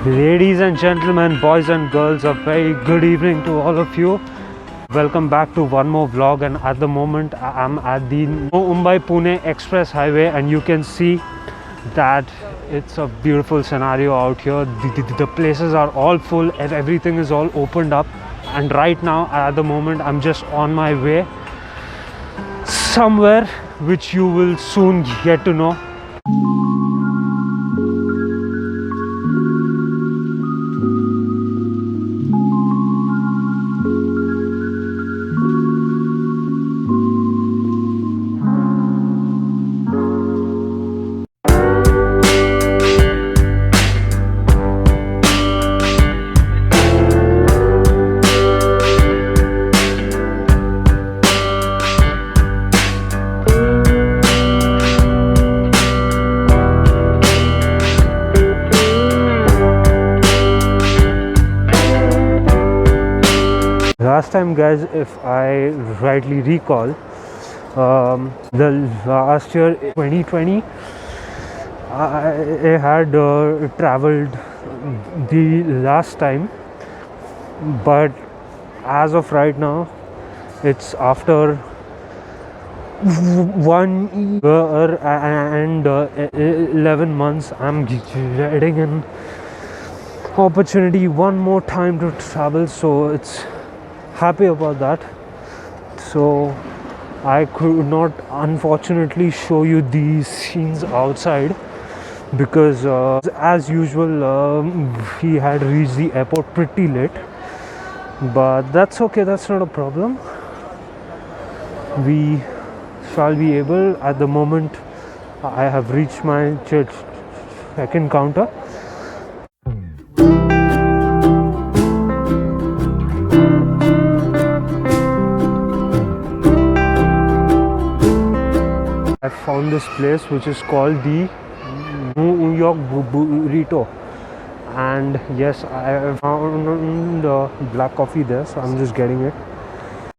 Ladies and gentlemen, boys and girls, a very good evening to all of you. Welcome back to one more vlog, and at the moment I'm at the Mumbai-Pune Express Highway, and you can see that it's a beautiful scenario out here. The places are all full and everything is all opened up, and right now at the moment I'm just on my way somewhere which you will soon get to know. Last time, guys, if I rightly recall, the last year 2020 I had traveled the last time, but as of right now it's after 1 year and 11 months I'm getting an opportunity one more time to travel, so it's happy about that. So I could not unfortunately show you these scenes outside because as usual we had reached the airport pretty late, but that's okay, that's not a problem. We shall be able. At the moment I have reached my check-in counter. I found this place which is called the New York Burrito, and yes, I found black coffee there, so I'm just getting it.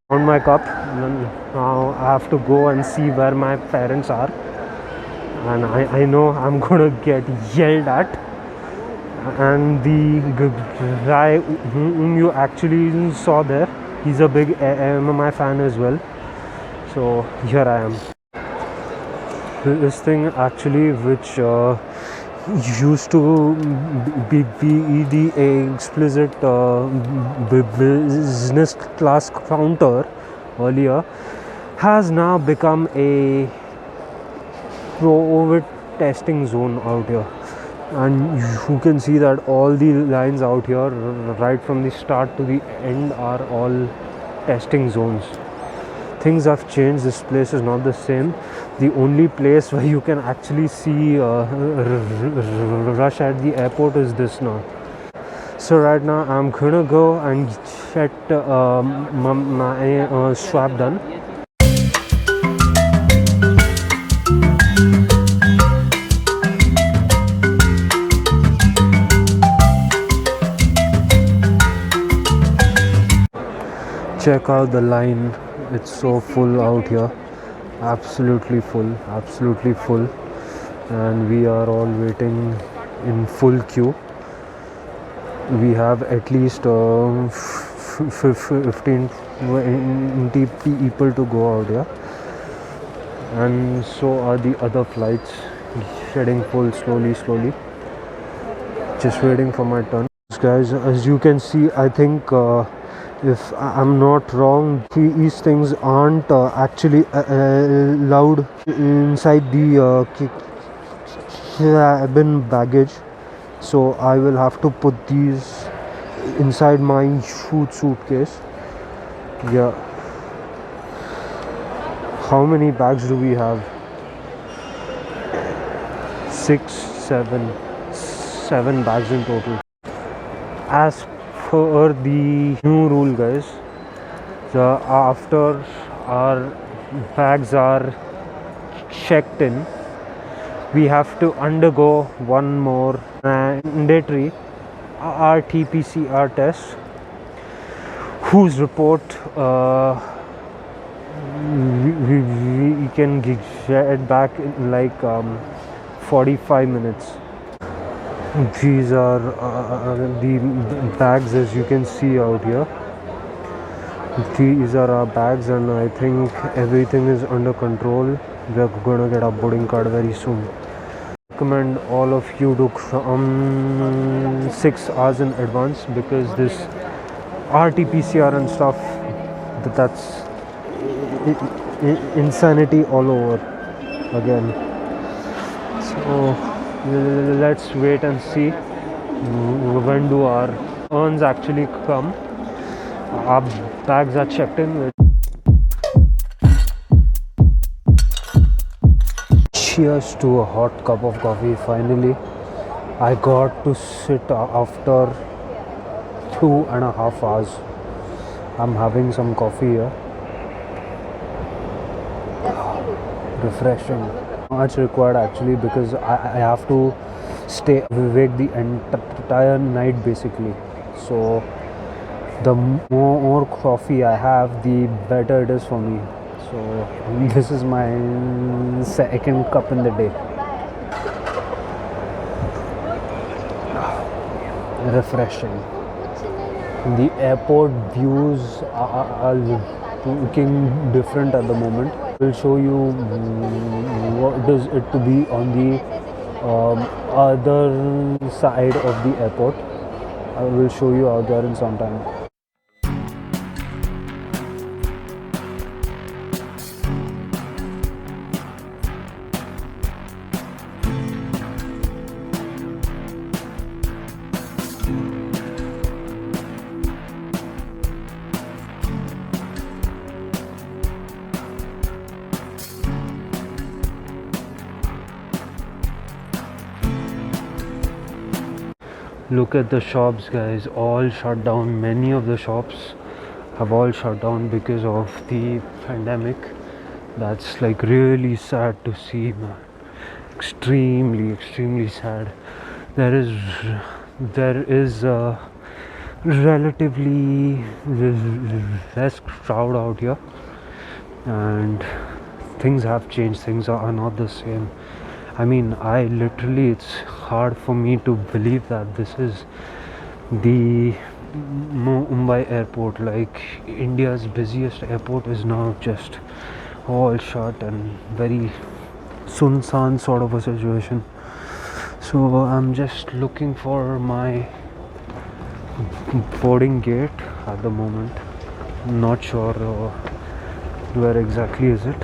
Found my cup, and now I have to go and see where my parents are, and I know I'm gonna get yelled at. And the guy whom you actually saw there, he's a big MMA fan as well, so here I am. This thing actually which used to be the explicit business class counter earlier has now become a COVID testing zone out here, and you can see that all the lines out here right from the start to the end are all testing zones. Things have changed. This place is not the same. The only place where you can actually see rush at the airport is this now. So right now I'm gonna go and get my swab done. Check out the line. It's so full out here, absolutely full, and we are all waiting in full queue. We have at least 15 20 people to go out here, and so are the other flights getting full slowly, just waiting for my turn. Guys, as you can see, I think if I'm not wrong, these things aren't actually allowed inside the cabin baggage, so I will have to put these inside my suitcase. Yeah. How many bags do we have? 7 bags in total. As per the new rule, guys, after our bags are checked in, we have to undergo one more mandatory RT-PCR test, whose report we can get back in like 45 minutes. These are the bags, as you can see out here. These are our bags, and I think everything is under control. We are gonna get our boarding card very soon. Recommend all of you to come 6 hours in advance, because this RT-PCR and stuff, that's insanity all over again. So let's wait and see when do our urns actually come. Our bags are checked in. Cheers to a hot cup of coffee. Finally, I got to sit after 2.5 hours. I'm having some coffee here. Refreshing. Much required actually, because I have to stay awake the entire night basically. So the more coffee I have, the better it is for me. So this is my second cup in the day. Refreshing. The airport views are looking different at the moment. We'll show you what is it to be on the other side of the airport. I will show you out there in some time. Look at the shops, guys, all shut down. Many of the shops have all shut down because of the pandemic. That's like really sad to see, man. Extremely sad. There is relatively less crowd out here, and things have changed. Things are not the same. I mean, it's hard for me to believe that this is the Mumbai airport. Like, India's busiest airport is now just all shut and very sunsan sort of a situation. So I'm just looking for my boarding gate at the moment. Not sure where exactly is it.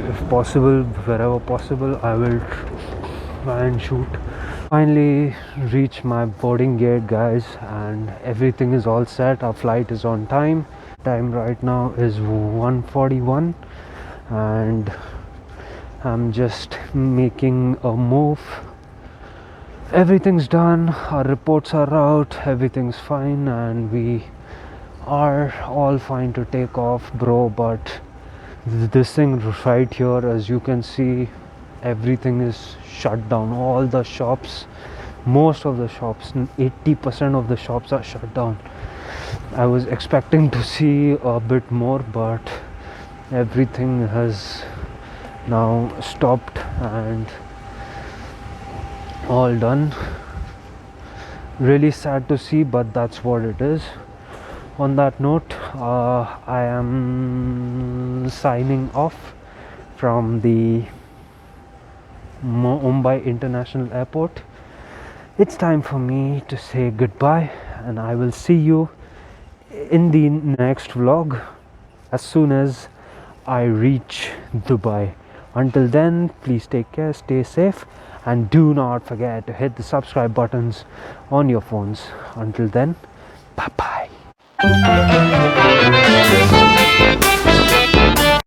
If possible, wherever possible, I will try and shoot. Finally reached my boarding gate, guys, and everything is all set. Our flight is on time. Time right now is 1:41, and I'm just making a move. Everything's done, our reports are out, everything's fine, and we are all fine to take off, bro. But this thing right here, as you can see, everything is shut down. All the shops, most of the shops, 80% of the shops are shut down. I was expecting to see a bit more, but everything has now stopped and all done. Really sad to see, but that's what it is. On that note, I am signing off from the Mumbai International Airport. It's time for me to say goodbye, and I will see you in the next vlog as soon as I reach Dubai. Until then, please take care, stay safe, and do not forget to hit the subscribe buttons on your phones. Until then, bye bye.